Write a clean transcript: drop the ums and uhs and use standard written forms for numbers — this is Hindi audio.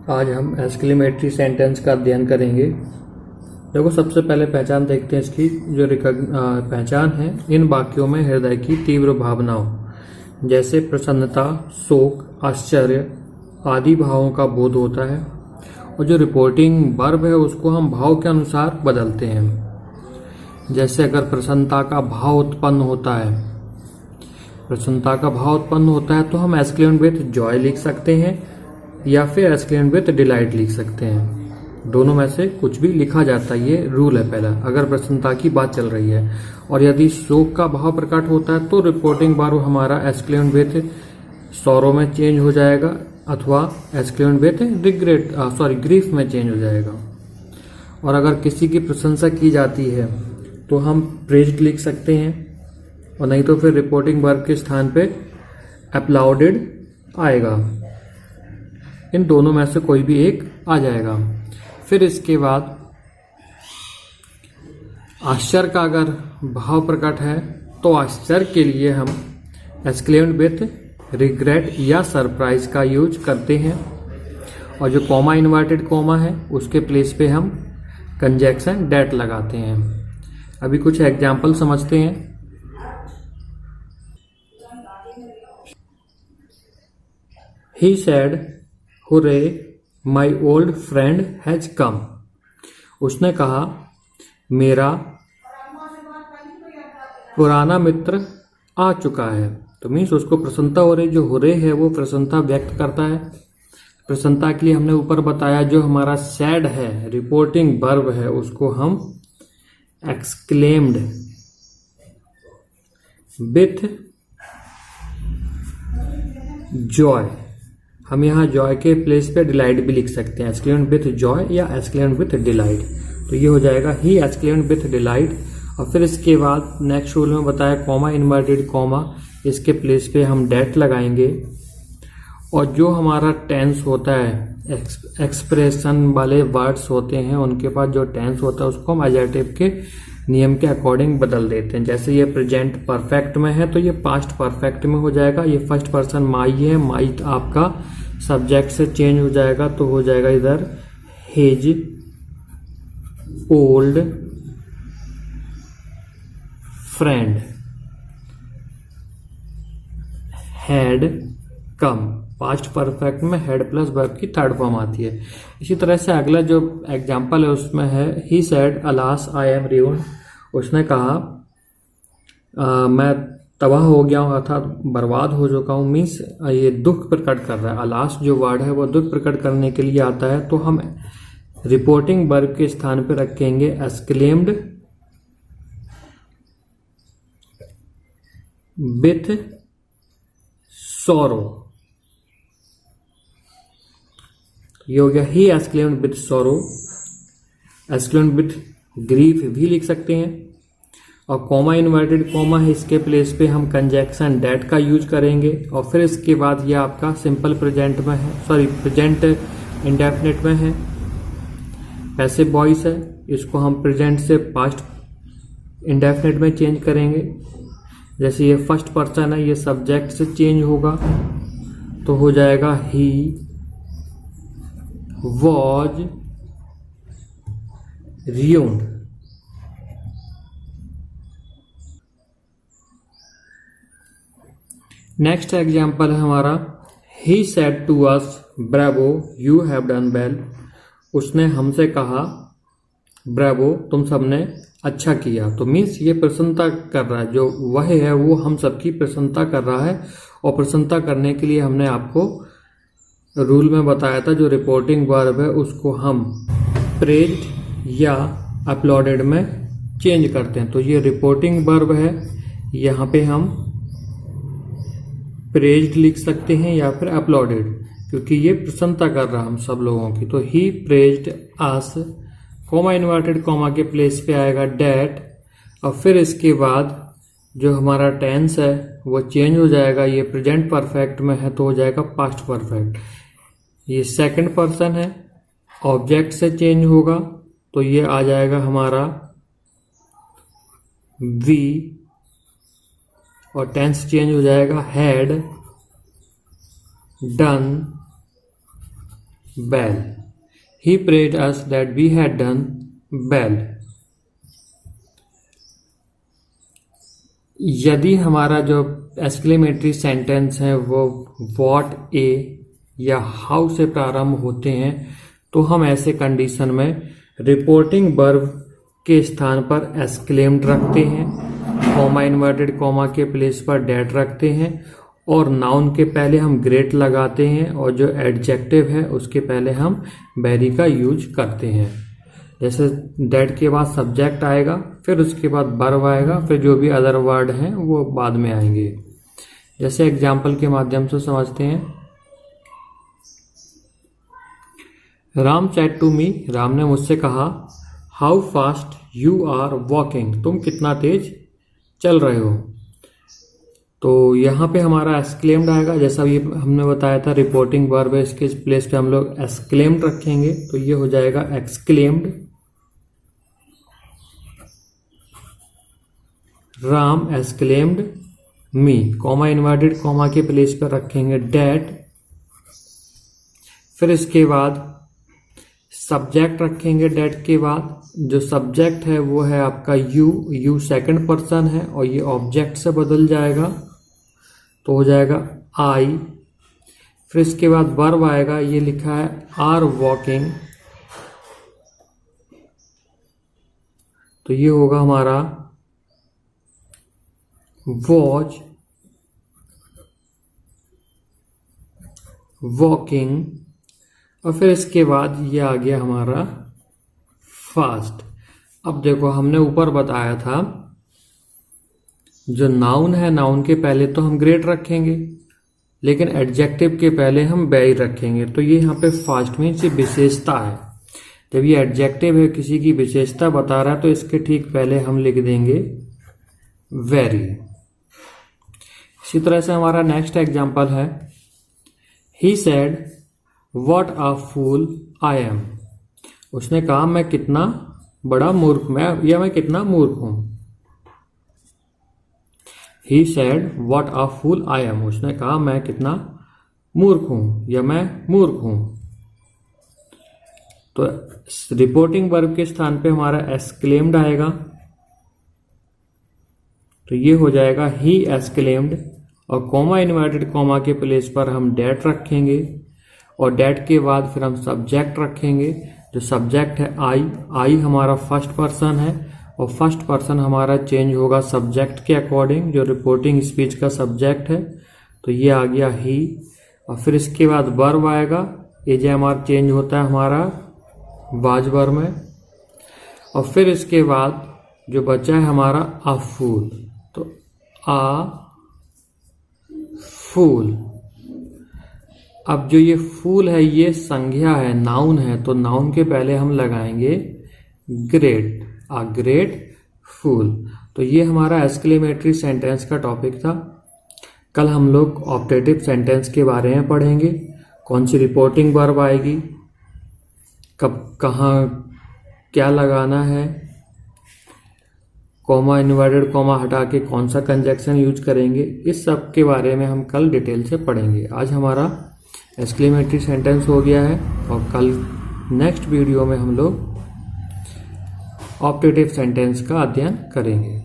आज हम एक्सक्लेमेटरी सेंटेंस का अध्ययन करेंगे। देखो, सबसे पहले पहचान देखते हैं इसकी। जो पहचान है, इन वाक्यों में हृदय की तीव्र भावनाओं जैसे प्रसन्नता, शोक, आश्चर्य आदि भावों का बोध होता है, और जो रिपोर्टिंग वर्ब है उसको हम भाव के अनुसार बदलते हैं। जैसे अगर प्रसन्नता का भाव उत्पन्न होता है तो हम एक्सक्लेम विथ जॉय लिख सकते हैं या फिर एक्सक्लेम विथ डिलाइट लिख सकते हैं। दोनों में से कुछ भी लिखा जाता है, ये रूल है पहला, अगर प्रसन्नता की बात चल रही है। और यदि शोक का भाव प्रकट होता है तो रिपोर्टिंग वर्ब हमारा एक्सक्लेम विथ सॉरो में चेंज हो जाएगा अथवा एक्सक्लेम विथ ग्रीफ में चेंज हो जाएगा। और अगर किसी की प्रशंसा की जाती है तो हम प्रेज्ड लिख सकते हैं, और नहीं तो फिर रिपोर्टिंग वर्ब के स्थान पे अपलाउडेड आएगा। इन दोनों में से कोई भी एक आ जाएगा। फिर इसके बाद आश्चर्य का अगर भाव प्रकट है तो आश्चर्य के लिए हम एक्सक्लेम्ड विथ रिग्रेट या सरप्राइज का यूज करते हैं, और जो कॉमा इन्वर्टेड कॉमा है उसके प्लेस पे हम कंजक्शन डेट लगाते हैं। अभी कुछ एग्जाम्पल समझते हैं। He said, "Hooray, my old friend has come." उसने कहा, मेरा पुराना मित्र आ चुका है। तो मीन्स उसको प्रसन्नता हो रही। जो हुरे है वो प्रसन्नता व्यक्त करता है। प्रसन्नता के लिए हमने ऊपर बताया जो हमारा सैड है, रिपोर्टिंग वर्ब है, उसको हम एक्सक्लेम्ड विथ जॉय, हम यहाँ जॉय के प्लेस पे डिलाइट भी लिख सकते हैं, एक्सक्लेम्ड विथ जॉय या एक्सक्लेम्ड विथ डिलाइट। तो ये हो जाएगा ही एक्सक्लेम्ड विथ डिलाइट। और फिर इसके बाद नेक्स्ट रूल में बताया कॉमा इन्वर्टेड कॉमा, इसके प्लेस पे हम डेट लगाएंगे। और जो हमारा टेंस होता है, एक्सप्रेशन वाले वर्ड्स होते हैं, उनके पास जो टेंस होता है उसको हम एडजेक्टिव के नियम के अकॉर्डिंग बदल देते हैं। जैसे ये प्रेजेंट परफेक्ट में है तो ये पास्ट परफेक्ट में हो जाएगा। ये फर्स्ट पर्सन माई है, माई आपका सब्जेक्ट से चेंज हो जाएगा तो हो जाएगा इधर his old friend had come. Past perfect में हेड प्लस वर्ब की थर्ड फॉर्म आती है। इसी तरह से अगला जो एग्जाम्पल है उसमें है he said alas I am ruined। उसने कहा मैं तबाह हो गया हूँ अर्थात बर्बाद हो चुका हूँ। मीन्स ये दुख प्रकट कर रहा है। अलास जो वर्ड है वो दुख प्रकट करने के लिए आता है, तो हम रिपोर्टिंग वर्ब के स्थान पर रखेंगे एक्सक्लेम्ड विथ सॉरो। ये हो गया he exclaimed with sorrow. Exclaimed with grief भी लिख सकते हैं। और कॉमा इन्वर्टेड कॉमा है, इसके प्लेस पे हम कंजक्शन डेट का यूज करेंगे। और फिर इसके बाद ये आपका सिंपल प्रेजेंट में है, प्रेजेंट इंडेफिनिट में है। पैसिव वॉइस है, इसको हम प्रेजेंट से पास्ट इंडेफिनिट में चेंज करेंगे। जैसे ये फर्स्ट पर्सन है, ये सब्जेक्ट से चेंज होगा तो हो जाएगा he was ruined। Next example है हमारा he said to us bravo you have done well. उसने हमसे कहा ब्रावो, तुम सबने अच्छा किया। तो मीन्स ये प्रसन्नता कर रहा है, जो वह है वो हम सबकी प्रसन्नता कर रहा है। और प्रसन्नता करने के लिए हमने आपको रूल में बताया था जो रिपोर्टिंग वर्ब है उसको हम प्रेज्ड या अपलॉडेड में चेंज करते हैं। तो ये रिपोर्टिंग वर्ब है, यहाँ पे हम प्रेज्ड लिख सकते हैं या फिर अपलॉडेड, क्योंकि ये प्रसन्नता कर रहा हम सब लोगों की। तो ही प्रेज्ड अस, कॉमा इन्वर्टेड कॉमा के प्लेस पे आएगा डेट। और फिर इसके बाद जो हमारा टेंस है वो चेंज हो जाएगा। ये प्रेजेंट परफेक्ट में है तो हो जाएगा पास्ट परफेक्ट। ये सेकंड पर्सन है, ऑब्जेक्ट से चेंज होगा तो ये आ जाएगा हमारा वी। और टेंस चेंज हो जाएगा had done well. He praised us that we had done well. यदि हमारा जो एक्सक्लेमेटरी सेंटेंस है वो what, a या how से प्रारंभ होते हैं तो हम ऐसे कंडीशन में रिपोर्टिंग वर्ब के स्थान पर एक्सक्लेम्ड रखते हैं, कॉमा इन्वर्टेड कॉमा के प्लेस पर डेट रखते हैं और नाउन के पहले हम ग्रेट लगाते हैं और जो एडजेक्टिव है उसके पहले हम वेरी का यूज करते हैं। जैसे दैट के बाद सब्जेक्ट आएगा, फिर उसके बाद वर्ब आएगा, फिर जो भी अदर वर्ड हैं वो बाद में आएंगे। जैसे एग्जाम्पल के माध्यम से समझते हैं। Ram said to me, Ram ने मुझसे कहा, how fast you are walking, तुम कितना तेज चल रहे हो। तो यहाँ पे हमारा एक्सक्लेम्ड आएगा, जैसा ये हमने बताया था रिपोर्टिंग वर्ब है, इसके प्लेस पे हम लोग एक्सक्लेम्ड रखेंगे तो ये हो जाएगा एक्सक्लेम्ड। राम एक्सक्लेम्ड मी, कॉमा इन्वर्टेड कॉमा के प्लेस पर रखेंगे डेट, फिर इसके बाद सब्जेक्ट रखेंगे डेट के बाद। जो सब्जेक्ट है वो है आपका यू सेकंड पर्सन है और ये ऑब्जेक्ट से बदल जाएगा तो हो जाएगा आई। फिर इसके बाद वर्ब आएगा, ये लिखा है आर वॉकिंग तो ये होगा हमारा वॉच वॉकिंग और फिर इसके बाद ये आ गया हमारा फास्ट। अब देखो हमने ऊपर बताया था जो नाउन है नाउन के पहले तो हम ग्रेट रखेंगे लेकिन एडजेक्टिव के पहले हम वेरी रखेंगे। तो ये यहाँ पे फास्ट मीन्स ये विशेषता है। जब ये एडजेक्टिव है किसी की विशेषता बता रहा है तो इसके ठीक पहले हम लिख देंगे वेरी। इसी तरह से हमारा नेक्स्ट एग्जाम्पल है, he said what a fool I am, उसने कहा मैं कितना बड़ा मूर्ख मैं कितना मूर्ख हूं। He said what a fool I am, उसने कहा मैं कितना मूर्ख हूं या मैं मूर्ख हूं। तो रिपोर्टिंग वर्ब के स्थान पे हमारा एक्सक्लेम्ड आएगा तो ये हो जाएगा ही एक्सक्लेम्ड और कॉमा इन्वर्टेड कॉमा के प्लेस पर हम डेट रखेंगे और डेट के बाद फिर हम सब्जेक्ट रखेंगे। जो सब्जेक्ट है आई हमारा फर्स्ट पर्सन है और फर्स्ट पर्सन हमारा चेंज होगा सब्जेक्ट के अकॉर्डिंग, जो रिपोर्टिंग स्पीच का सब्जेक्ट है तो ये आ गया ही। और फिर इसके बाद वर्ब आएगा, एजेएमआर चेंज होता है हमारा वाज वर्ब में और फिर इसके बाद जो बचा है हमारा अ फूल तो अ फूल। अब जो ये फूल है ये संज्ञा है, नाउन है, तो नाउन के पहले हम लगाएंगे ग्रेट, अ ग्रेट फूल। तो ये हमारा एक्सक्लेमेटरी सेंटेंस का टॉपिक था। कल हम लोग ऑप्टेटिव सेंटेंस के बारे में पढ़ेंगे, कौन सी रिपोर्टिंग वर्ब आएगी, कब कहाँ क्या लगाना है, कॉमा इन्वर्टेड कॉमा हटा के कौन सा कंजक्शन यूज करेंगे, इस सब के बारे में हम कल डिटेल से पढ़ेंगे। आज हमारा एक्सक्लेमेटरी सेंटेंस हो गया है और कल नेक्स्ट वीडियो में हम लोग ऑप्टेटिव सेंटेंस का अध्ययन करेंगे।